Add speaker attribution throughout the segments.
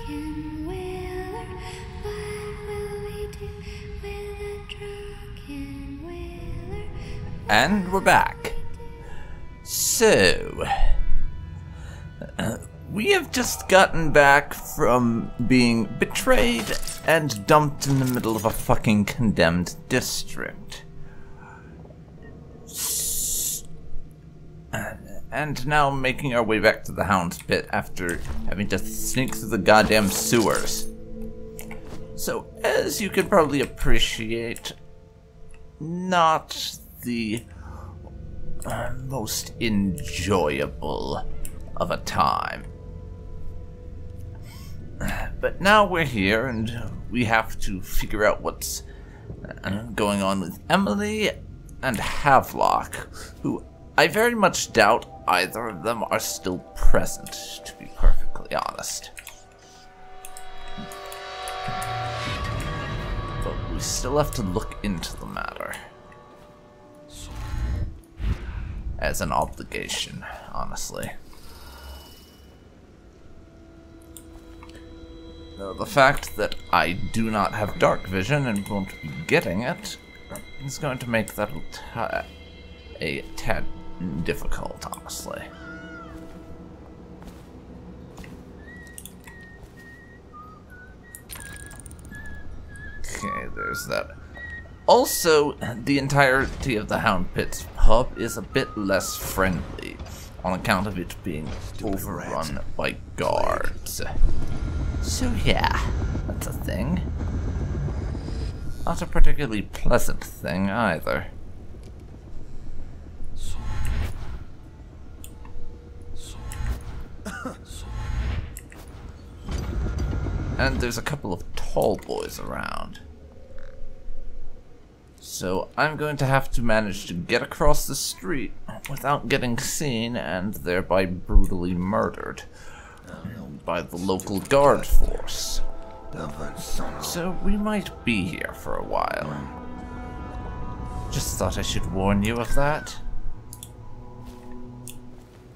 Speaker 1: drunken wailer? What will we do with a drunken wailer?
Speaker 2: And we're back. So, we have just gotten back from being betrayed and dumped in the middle of a fucking condemned district. And now making our way back to the Hound's Pit after having to sneak through the goddamn sewers. So, as you can probably appreciate, not the most enjoyable of a time. But now we're here and we have to figure out what's going on with Emily and Havelock, who I very much doubt either of them are still present, to be perfectly honest. But we still have to look into the matter. As an obligation, honestly. The fact that I do not have dark vision and won't be getting it is going to make that a tad difficult, honestly. Okay, there's that. Also, the entirety of the Hound Pit's pub is a bit less friendly on account of it being overrun by guards. So yeah, that's a thing. Not a particularly pleasant thing either. And there's a couple of tall boys around. So I'm going to have to manage to get across the street without getting seen and thereby brutally murdered by the local guard force. So we might be here for a while. Just thought I should warn you of that.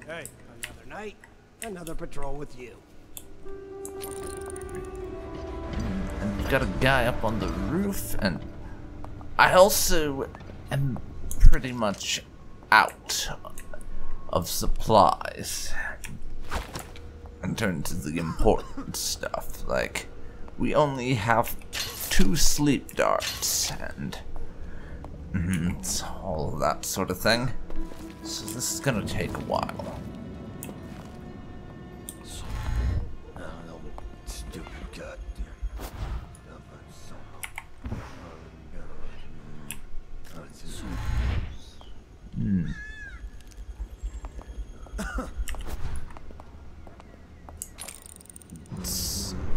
Speaker 3: Hey, another night, another patrol with you.
Speaker 2: And we've got a guy up on the roof, and I also am pretty much out of supplies in terms of the important stuff. Like, we only have 2 sleep darts and it's all that sort of thing. So this is gonna take a while.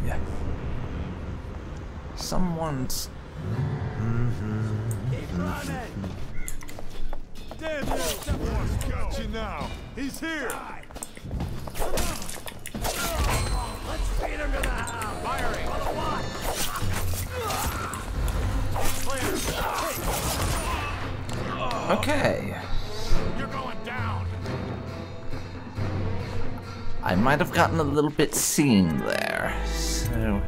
Speaker 2: Yeah. Someone's.
Speaker 3: Keep running!
Speaker 4: Damn you! Someone's got you now. He's here.
Speaker 3: Let's feed him to the hound! Firing!
Speaker 2: Okay.
Speaker 4: You're going down.
Speaker 2: I might have gotten a little bit seen there, so.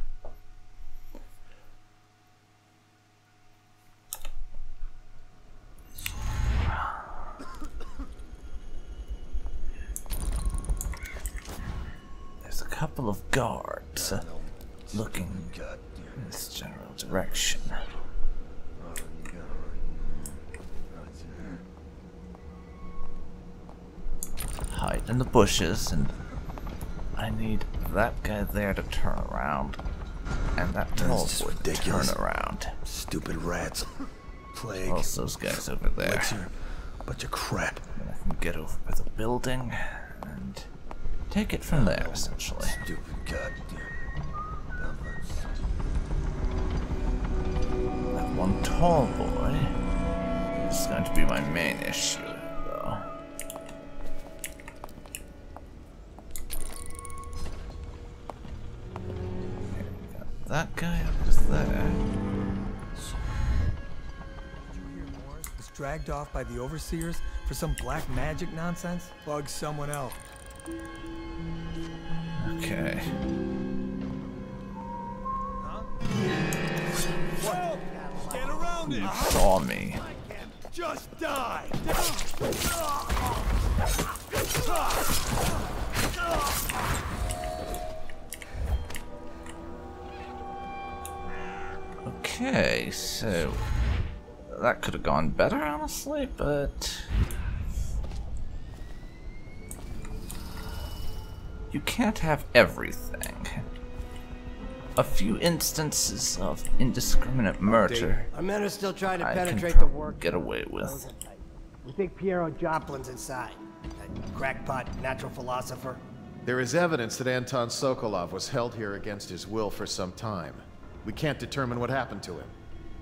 Speaker 2: There's a couple of guards looking in this general direction. Hide in the bushes, and I need that guy there to turn around, and that tall boy to turn around.
Speaker 5: Stupid rats. Plague.
Speaker 2: Also, those guys over there.
Speaker 5: Elixir. Bunch of crap.
Speaker 2: And I can get over by the building and take it from there, essentially.
Speaker 5: Stupid goddamn.
Speaker 2: That one tall boy is going to be my main issue, though. That guy up there.
Speaker 6: Was dragged off by the overseers for some black magic nonsense? Bug someone else.
Speaker 2: Okay. He saw me.
Speaker 4: Just die!
Speaker 2: Okay, so that could have gone better, honestly, but you can't have everything. A few instances of indiscriminate murder
Speaker 3: Our men are still trying to
Speaker 2: I can
Speaker 3: penetrate the work.
Speaker 2: get away with.
Speaker 3: We think Piero Joplin's inside. That crackpot natural philosopher.
Speaker 7: There is evidence that Anton Sokolov was held here against his will for some time. We can't determine what happened to him.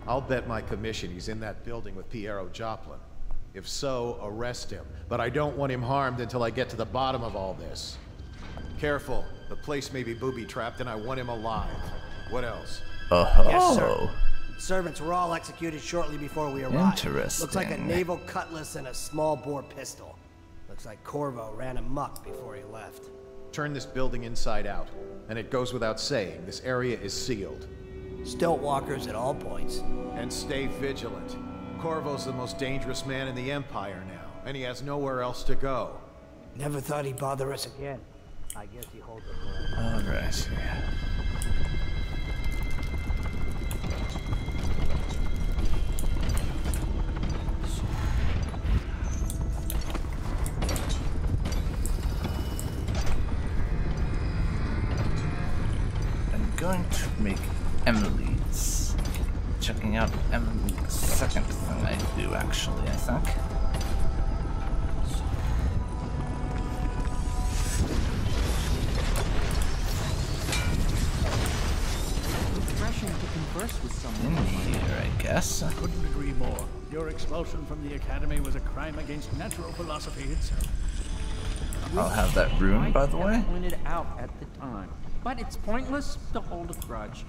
Speaker 7: I'll bet my commission he's in that building with Piero Joplin. If so, arrest him. But I don't want him harmed until I get to the bottom of all this. Careful. The place may be booby-trapped and I want him alive. What else?
Speaker 2: Oh,
Speaker 3: Yes, sir. Servants were all executed shortly before we arrived.
Speaker 2: Interesting.
Speaker 3: Looks like a naval cutlass and a small bore pistol. Looks like Corvo ran amok before he left.
Speaker 7: Turn this building inside out. And it goes without saying, this area is sealed.
Speaker 3: Stilt walkers at all points.
Speaker 7: And stay vigilant. Corvo's the most dangerous man in the Empire now, and he has nowhere else to go.
Speaker 3: Never thought he'd bother us again. I guess he holds it.
Speaker 2: alright. I'm going to make Emily's. Checking out Emily's second thing I do, actually, I think. In here, I guess.
Speaker 8: Couldn't agree more. Your expulsion from the Academy was a crime against natural philosophy itself.
Speaker 2: I'll have that rune, by the way.
Speaker 9: Pointed out at the time, but it's pointless to hold a grudge.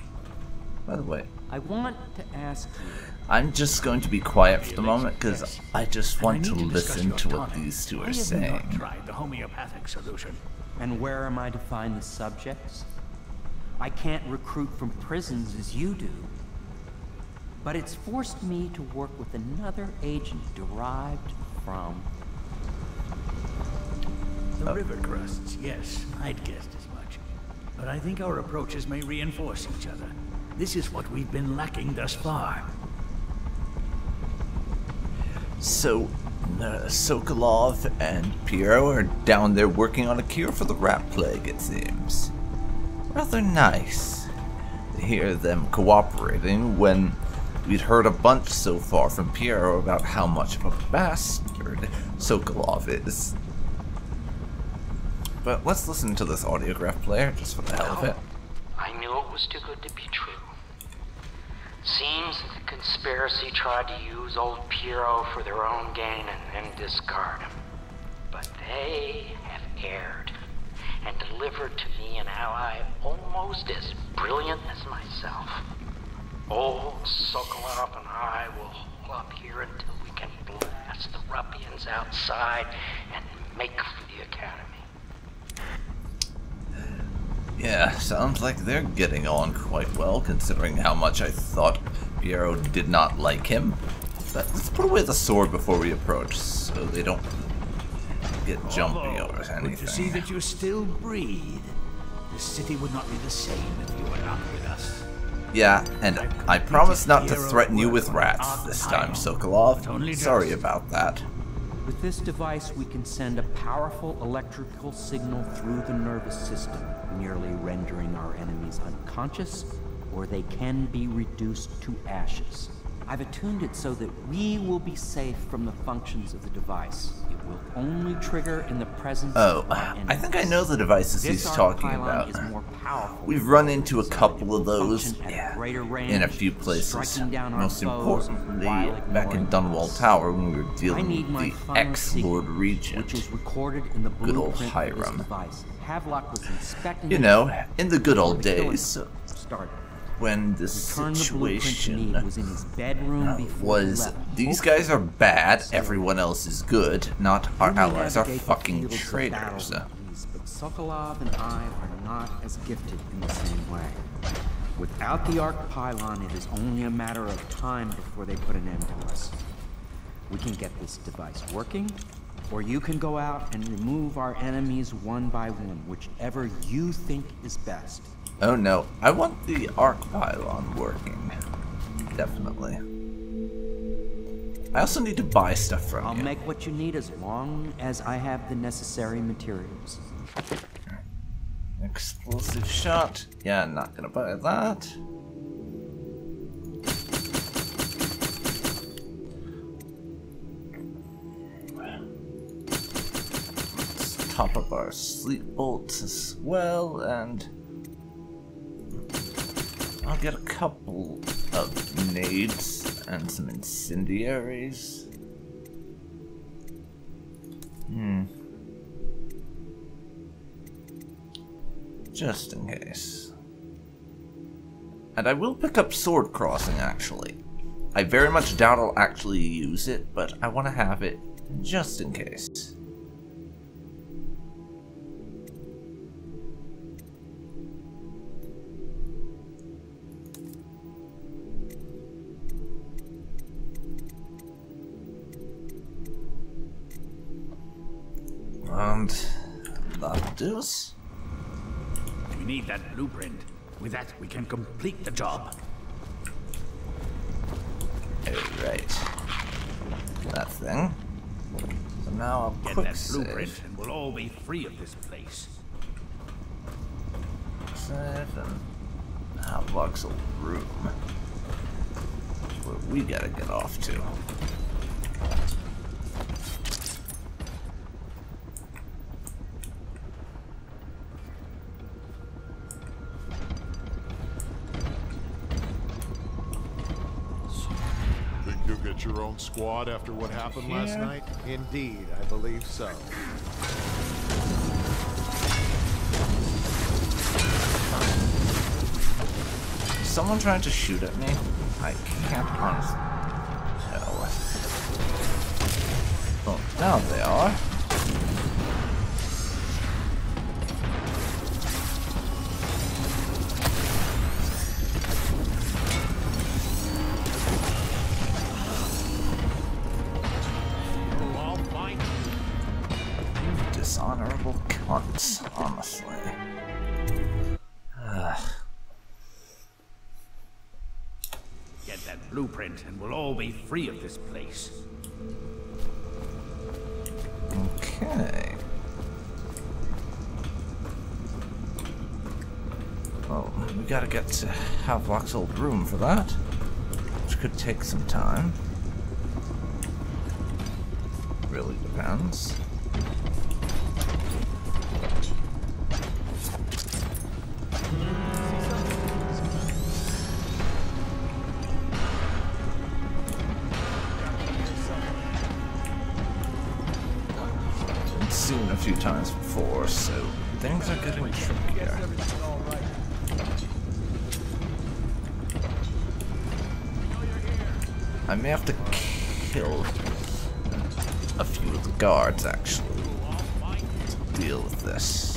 Speaker 2: By the way,
Speaker 9: I want to ask you.
Speaker 2: I'm just going to be quiet for the moment because
Speaker 8: Yes.
Speaker 2: I just
Speaker 8: And I
Speaker 2: want
Speaker 8: need
Speaker 2: to
Speaker 8: discuss
Speaker 2: listen
Speaker 8: your
Speaker 2: to what
Speaker 8: tonic.
Speaker 2: these two
Speaker 8: Why
Speaker 2: are
Speaker 8: have you
Speaker 2: saying.
Speaker 8: not tried the homeopathic solution?
Speaker 9: And where am I to find the subjects? I can't recruit from prisons as you do. But it's forced me to work with another agent derived from...
Speaker 8: The river crusts, yes, I'd guessed as much. But I think our approaches may reinforce each other. This is what we've been lacking thus far.
Speaker 2: So, Sokolov and Piero are down there working on a cure for the rat plague, it seems. Rather nice to hear them cooperating when we'd heard a bunch so far from Piero about how much of a bastard Sokolov is. But let's listen to this audiograph player just for the hell of it.
Speaker 10: I knew it was too good to be true. Seems that the conspiracy tried to use old Piero for their own gain and then discard him. But they have erred and delivered to me an ally almost as brilliant as myself. Old Sokolov and I will hold up here until we can blast the ruffians outside and make for the Academy.
Speaker 2: Yeah, sounds like they're getting on quite well, considering how much I thought Piero did not like him. But let's put away the sword before we approach, so they don't get jumpy or
Speaker 8: Good to see
Speaker 2: anything.
Speaker 8: that you still breathe. The city would not be the same if you were not with us.
Speaker 2: Yeah, and I promise not to threaten you with rats this time, Sokolov. Sorry about that.
Speaker 9: With this device, we can send a powerful electrical signal through the nervous system, nearly rendering our enemies unconscious, or they can be reduced to ashes. I've attuned it so that we will be safe from the functions of the device. It will only trigger in the presence of our enemies.
Speaker 2: I think I know the devices he's talking about. We've run into a couple of those in a few places. Most importantly, back in Dunwall Tower when we were dealing with the ex-Lord Regent,
Speaker 9: which is recorded in the
Speaker 2: good old
Speaker 9: blueprint of this
Speaker 2: Hiram.
Speaker 9: device. Havelock was inspecting
Speaker 2: You
Speaker 9: it.
Speaker 2: know, in the good old days,
Speaker 9: Started.
Speaker 2: when this
Speaker 9: Returned the blueprint to me.
Speaker 2: situation
Speaker 9: It was in his bedroom before he
Speaker 2: was,
Speaker 9: left.
Speaker 2: these guys are bad, everyone else is good, not our
Speaker 9: We
Speaker 2: allies are
Speaker 9: navigate the
Speaker 2: fucking
Speaker 9: fields of battle
Speaker 2: traitors.
Speaker 9: with ease, but Sokolov and I are not as gifted in the same way. Without the arc pylon, it is only a matter of time before they put an end to us. We can get this device working, or you can go out and remove our enemies one by one, whichever you think is best.
Speaker 2: Oh no, I want the arc pylon working. Definitely. I also need to buy stuff from
Speaker 9: I'll
Speaker 2: you.
Speaker 9: make what you need as long as I have the necessary materials.
Speaker 2: Explosive shot. Yeah, not gonna buy that. Let's top up our sleep bolts as well, and I'll get a couple of nades and some incendiaries. Just in case. And I will pick up sword crossing, actually. I very much doubt I'll actually use it, but I want to have it just in case. And that does.
Speaker 8: We need that blueprint. With that, we can complete the job.
Speaker 2: Alright. That thing. So now I'll
Speaker 8: Get
Speaker 2: quick
Speaker 8: that blueprint
Speaker 2: save.
Speaker 8: and we'll all be free of this place.
Speaker 2: Save and have Voxel room. That's where we gotta get off to.
Speaker 7: You'll get your own squad after what happened last night? Indeed, I believe so.
Speaker 2: Is someone trying to shoot at me? I can't honestly tell. Oh, now they are. Dishonorable cunts, honestly.
Speaker 8: Get that blueprint and we'll all be free of this place.
Speaker 2: Okay. Well, we gotta get to Havelock's old room for that, which could take some time. Really depends. Seen a few times before, so things are getting trickier. I may have to kill a few of the guards, actually, to deal with this.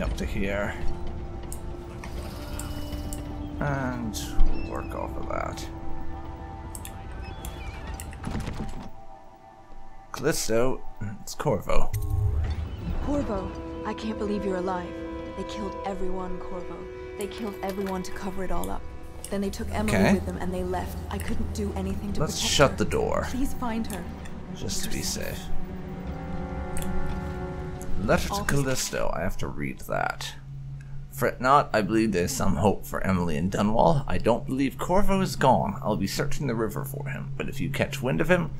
Speaker 2: Up to here and work off of that. Callisto, it's Corvo.
Speaker 11: Corvo, I can't believe you're alive. They killed everyone, Corvo. They killed everyone to cover it all up. Then they took Emily with them and they left. I couldn't do anything to protect her.
Speaker 2: Let's shut the door.
Speaker 11: Please find her.
Speaker 2: Just to be safe. Letter to Callisto, I have to read that. Fret not, I believe there is some hope for Emily and Dunwall. I don't believe Corvo is gone. I'll be searching the river for him, but if you catch wind of him,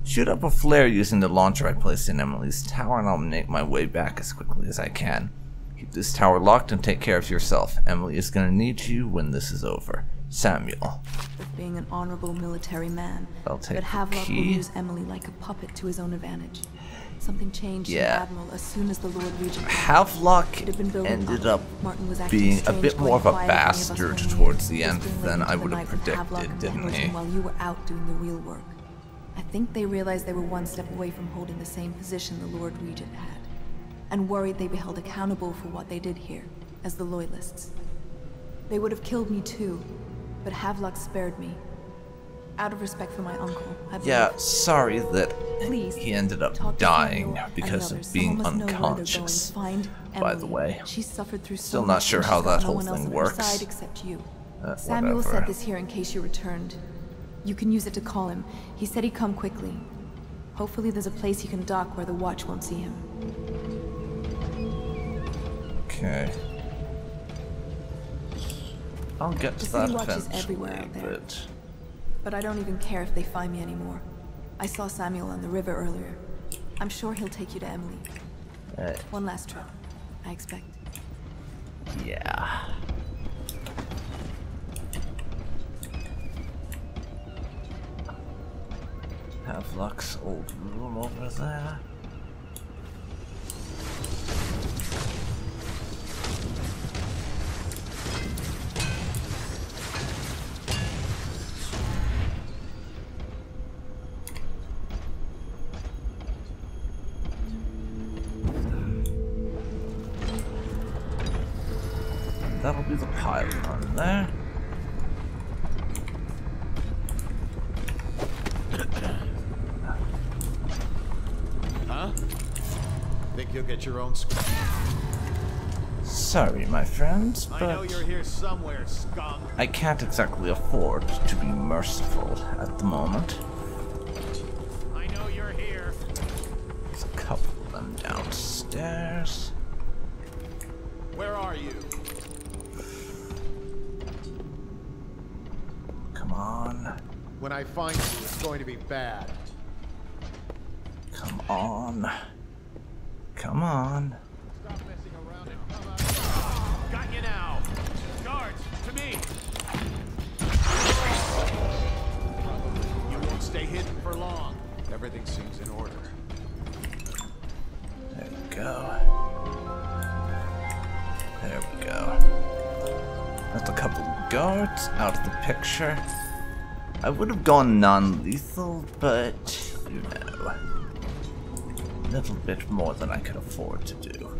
Speaker 2: shoot up a flare using the launcher I placed in Emily's tower and I'll make my way back as quickly as I can. Keep this tower locked and take care of yourself. Emily is going to need you when this is over. Samuel.
Speaker 11: With being an honorable military man,
Speaker 2: I'll take
Speaker 11: but
Speaker 2: the
Speaker 11: Havelock will
Speaker 2: key.
Speaker 11: use Emily like a puppet to his own advantage. Something changed in Admiral as soon as the Lord Regent
Speaker 2: Havelock ended up being a bit more of a bastard towards the end than I would have predicted, didn't he?
Speaker 11: While you were out doing the real work. I think they realized they were one step away from holding the same position the Lord Regent had, and worried they'd be held accountable for what they did here, as the Loyalists. They would have killed me too, but Havelock spared me. Out of respect for my uncle, I
Speaker 2: yeah, sorry that he ended up dying because of being unconscious, by the way.
Speaker 11: She suffered through
Speaker 2: Still not sure how that whole thing works.
Speaker 11: Except you. Samuel set this here in case you returned. You can use it to call him. He said he'd come quickly. Hopefully there's a place he can dock where the watch won't see him.
Speaker 2: Okay. I'll get to that eventually,
Speaker 11: but I don't even care if they find me anymore. I saw Samuel on the river earlier. I'm sure he'll take you to Emily. One last trip, I expect.
Speaker 2: Yeah. Havelock's old room over there. That'll be the pilot on there.
Speaker 7: Huh? Think you'll get your own squad?
Speaker 2: Sorry, my friends, but
Speaker 7: I know you're here somewhere, skunk.
Speaker 2: I can't exactly afford to be merciful at the moment.
Speaker 7: I know you're here.
Speaker 2: There's a couple of them downstairs.
Speaker 7: Where are you?
Speaker 2: Come on.
Speaker 7: When I find you, it's going to be bad.
Speaker 2: Come on. Come on.
Speaker 7: Stop messing around and come out. Got you now. Guards, to me. You won't stay hidden for long. Everything seems in order.
Speaker 2: There we go. There we go. That's a couple of guards out of the picture. I would have gone non-lethal, but, you know, a little bit more than I could afford to do.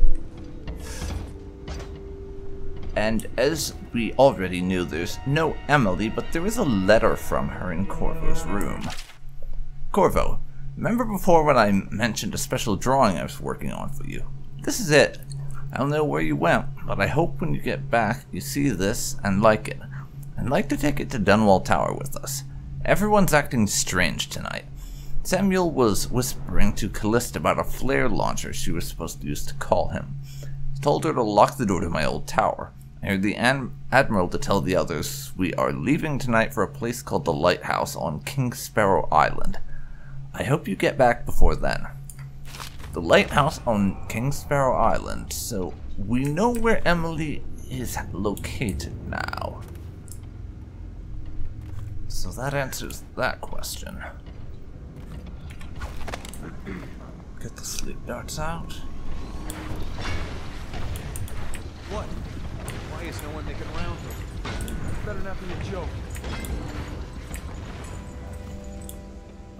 Speaker 2: And as we already knew, there's no Emily, but there is a letter from her in Corvo's room. Corvo, remember before when I mentioned a special drawing I was working on for you? This is it. I don't know where you went, but I hope when you get back you see this and like it. I'd like to take it to Dunwall Tower with us. Everyone's acting strange tonight. Samuel was whispering to Callista about a flare launcher she was supposed to use to call him. I told her to lock the door to my old tower. I heard the Admiral to tell the others we are leaving tonight for a place called the Lighthouse on King Sparrow Island. I hope you get back before then. The lighthouse on King Sparrow Island, so we know where Emily is located now. So that answers that question. Get the sleep darts out.
Speaker 7: What? Why is no one making rounds of it? Better not be a joke.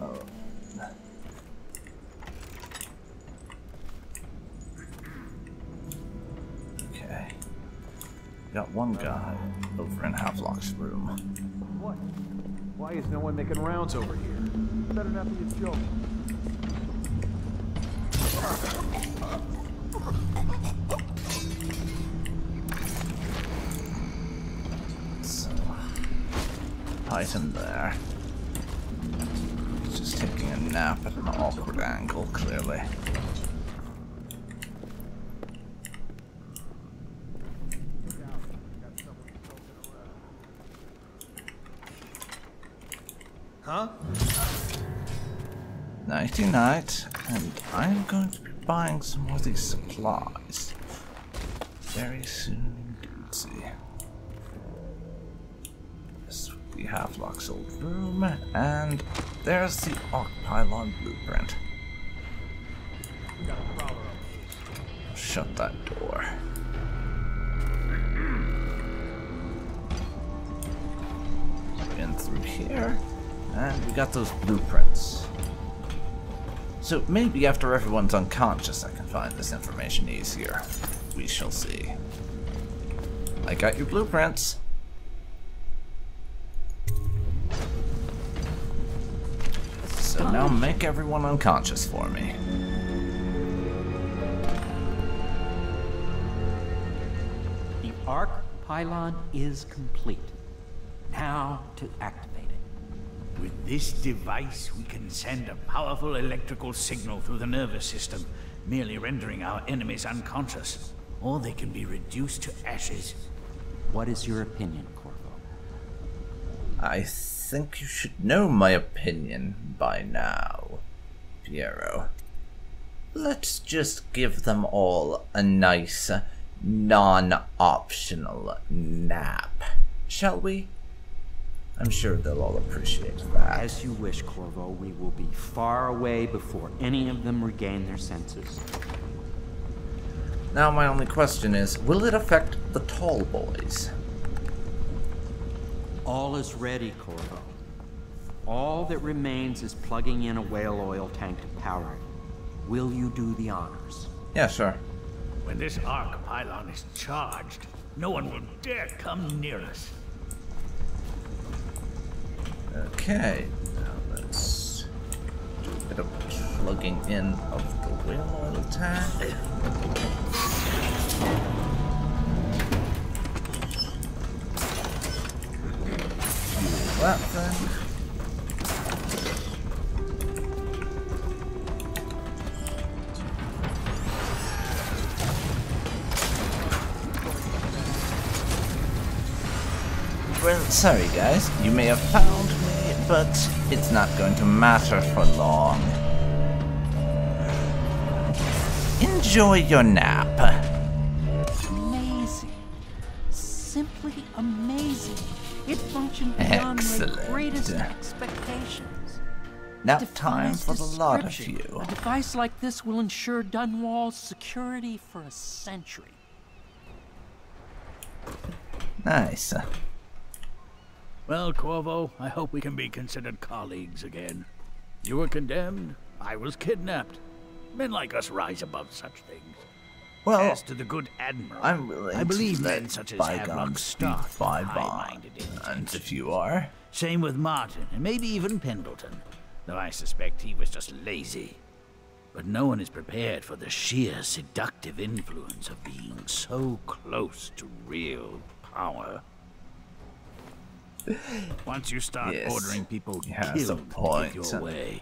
Speaker 2: Oh. Okay. Got one guy over in Havelock's room.
Speaker 7: What? Why is no one making rounds over here? Better not be a joke.
Speaker 2: So, hide him there. He's just taking a nap at an awkward angle, clearly.
Speaker 7: Huh?
Speaker 2: Nighty night, and I'm going to be buying some more of these supplies very soon indeed. This would be Havelock's old room, and there's the Arc Pylon blueprint. shut that door. In through here, and we got those blueprints. So maybe after everyone's unconscious I can find this information easier. We shall see. I got your blueprints. So now make everyone unconscious for me.
Speaker 9: The arc pylon is complete. Now to activate it.
Speaker 8: With this device, we can send a powerful electrical signal through the nervous system, merely rendering our enemies unconscious. Or they can be reduced to ashes.
Speaker 9: What is your opinion, Corvo?
Speaker 2: I think you should know my opinion by now, Piero. Let's just give them all a nice, non-optional nap, shall we? I'm sure they'll all appreciate that.
Speaker 9: As you wish, Corvo. We will be far away before any of them regain their senses.
Speaker 2: Now my only question is, will it affect the tall boys?
Speaker 9: All is ready, Corvo. All that remains is plugging in a whale oil tank to power it. Will you do the honors?
Speaker 2: Yeah, sure.
Speaker 8: When this arc pylon is charged, no one will dare come near us.
Speaker 2: Okay, now let's do a bit of plugging in of the whale oil tank. Do that thing. Well, sorry guys, you may have found me, but it's not going to matter for long. Enjoy your nap.
Speaker 9: Amazing. Simply amazing. It functioned beyond my greatest expectations.
Speaker 2: Nap time for the lot of you.
Speaker 9: A device like this will ensure Dunwall's security for a century.
Speaker 2: Nice.
Speaker 8: Well, Corvo, I hope we can be considered colleagues again. You were condemned, I was kidnapped. Men like us rise above such things.
Speaker 2: Well,
Speaker 8: as to the good Admiral,
Speaker 2: I'm willing
Speaker 8: I believe
Speaker 2: to
Speaker 8: men
Speaker 2: let
Speaker 8: such as
Speaker 2: bygones
Speaker 8: Havelock
Speaker 2: be
Speaker 8: Stark
Speaker 2: bygones. And if you are,
Speaker 8: same with Martin, and maybe even Pendleton, though I suspect he was just lazy. But no one is prepared for the sheer seductive influence of being so close to real power. Once you start ordering people killed to get your way,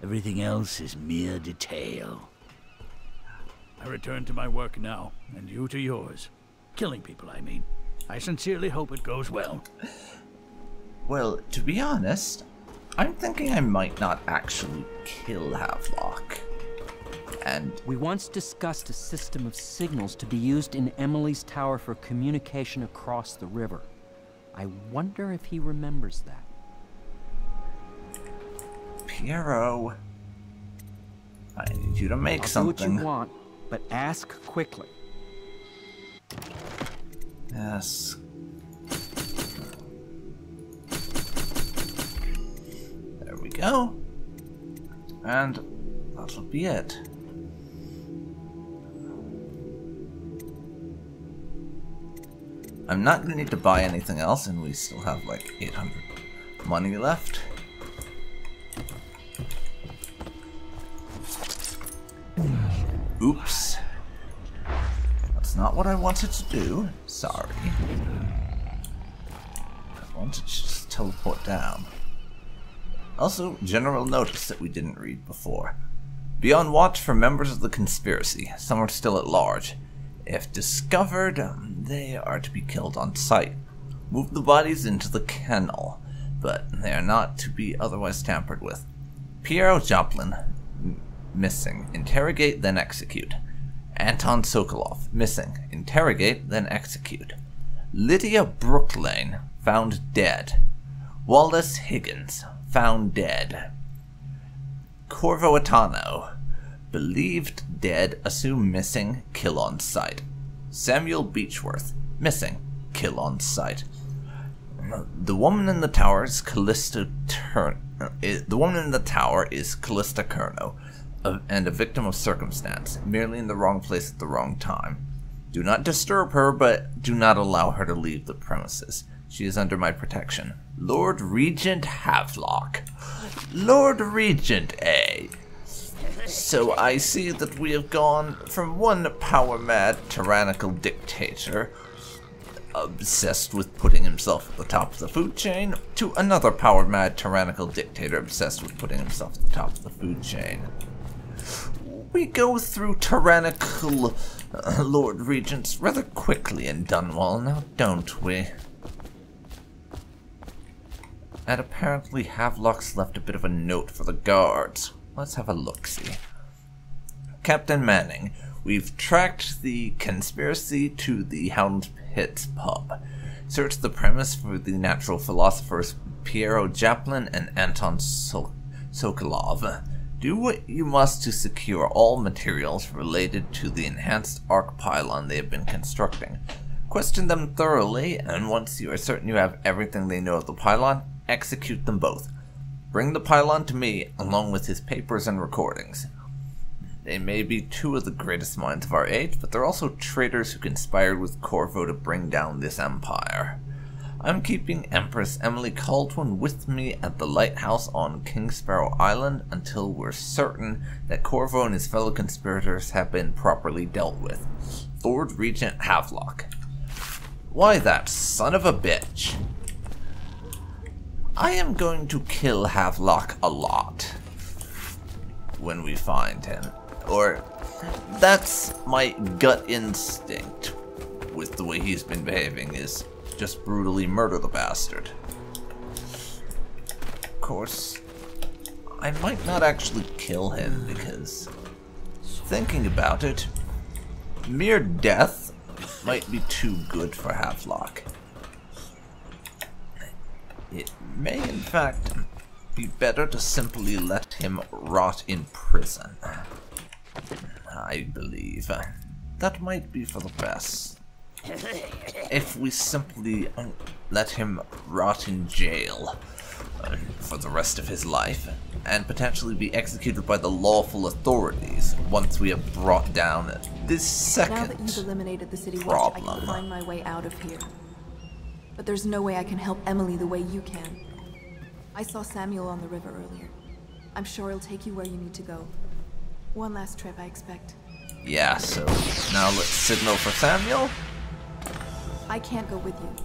Speaker 8: everything else is mere detail. I return to my work now, and you to yours. Killing people, I mean. I sincerely hope it goes well.
Speaker 2: Well, to be honest, I'm thinking I might not actually kill Havelock. And
Speaker 9: we once discussed a system of signals to be used in Emily's tower for communication across the river. I wonder if he remembers that.
Speaker 2: Piero, I need you to make something.
Speaker 9: Do what you want, but ask quickly.
Speaker 2: Yes. There we go. And that'll be it. I'm not going to need to buy anything else, and we still have like 800 money left. Oops. That's not what I wanted to do. Sorry. I wanted to just teleport down. Also, general notice that we didn't read before. Be on watch for members of the conspiracy. Some are still at large. If discovered, they are to be killed on sight. Move the bodies into the kennel, but they are not to be otherwise tampered with. Piero Joplin, missing. Interrogate, then execute. Anton Sokolov, missing. Interrogate, then execute. Lydia Brooklane, found dead. Wallace Higgins, found dead. Corvo Atano, Believed dead, assume missing, kill on sight. Samuel Beechworth, missing, kill on sight. The woman in the tower is Callista Curno, and a victim of circumstance, merely in the wrong place at the wrong time. Do not disturb her, but do not allow her to leave the premises. She is under my protection. Lord Regent Havelock. Lord Regent, eh? So I see that we have gone from one power-mad, tyrannical dictator, obsessed with putting himself at the top of the food chain, to another power-mad, tyrannical dictator obsessed with putting himself at the top of the food chain. We go through tyrannical Lord Regents rather quickly in Dunwall now, don't we? And apparently Havelock's left a bit of a note for the guards. Let's have a look-see. Captain Manning, we've tracked the conspiracy to the Hound Pit's pub. Searched the premise for the natural philosophers Piero Japlin and Anton Sokolov. Do what you must to secure all materials related to the enhanced arc pylon they have been constructing. Question them thoroughly, and once you are certain you have everything they know of the pylon, execute them both. Bring the pylon to me, along with his papers and recordings. They may be two of the greatest minds of our age, but they're also traitors who conspired with Corvo to bring down this empire. I'm keeping Empress Emily Caldwin with me at the lighthouse on King Sparrow Island until we're certain that Corvo and his fellow conspirators have been properly dealt with. Lord Regent Havelock. Why, that son of a bitch. I am going to kill Havelock a lot when we find him. Or, that's my gut instinct with the way he's been behaving, is just brutally murder the bastard. Of course, I might not actually kill him because, thinking about it, mere death might be too good for Havelock. It may, in fact, be better to simply let him rot in prison. I believe that might be for the best. If we simply let him rot in jail for the rest of his life, and potentially be executed by the lawful authorities once we have brought down this second
Speaker 11: Now that you've eliminated the city watch, I can find my way out of here. But there's no way I can help Emily the way you can. I saw Samuel on the river earlier. I'm sure he'll take you where you need to go. One last trip, I expect.
Speaker 2: Yeah, so now let's signal for Samuel.
Speaker 11: I can't go with you.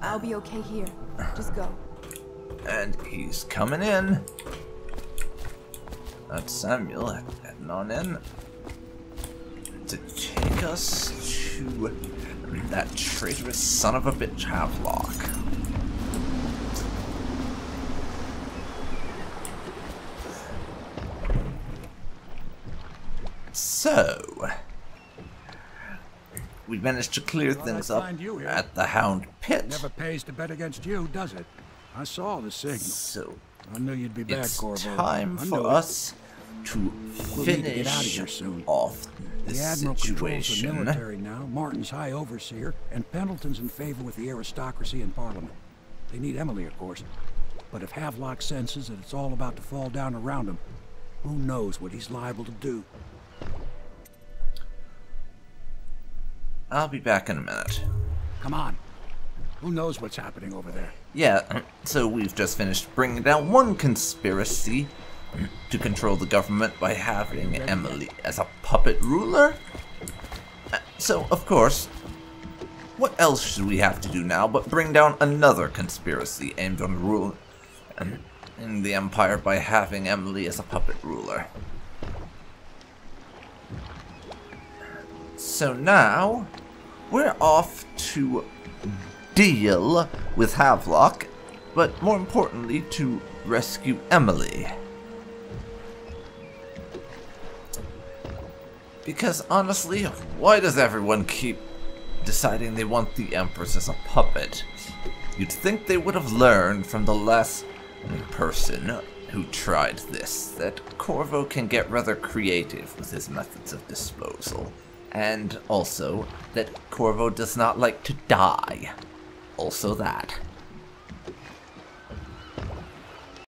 Speaker 11: I'll be okay here. Just go.
Speaker 2: And he's coming in. That's Samuel heading on in to take us to that traitorous son of a bitch Havelock. So, we managed to clear things up at the Hound Pit.
Speaker 12: Never pays to bet against you, does it? I saw the signal.
Speaker 2: So,
Speaker 12: I knew you'd be back, Corvo.
Speaker 2: It's time for us to finish off this
Speaker 12: the Admiral controls the
Speaker 2: situation.
Speaker 12: military now. Martin's high overseer, and Pendleton's in favor with the aristocracy in Parliament. They need Emily, of course. But if Havelock senses that it's all about to fall down around him, who knows what he's liable to do?
Speaker 2: I'll be back in a minute.
Speaker 12: Come on. Who knows what's happening over there?
Speaker 2: Yeah, so we've just finished bringing down one conspiracy to control the government by having Emily as a puppet ruler. So, of course, what else should we have to do now but bring down another conspiracy aimed on ruling in the Empire by having Emily as a puppet ruler? So now, we're off to deal with Havelock, but more importantly, to rescue Emily. Because honestly, why does everyone keep deciding they want the Empress as a puppet? You'd think they would have learned from the last person who tried this that Corvo can get rather creative with his methods of disposal. And also that Corvo does not like to die. Also that.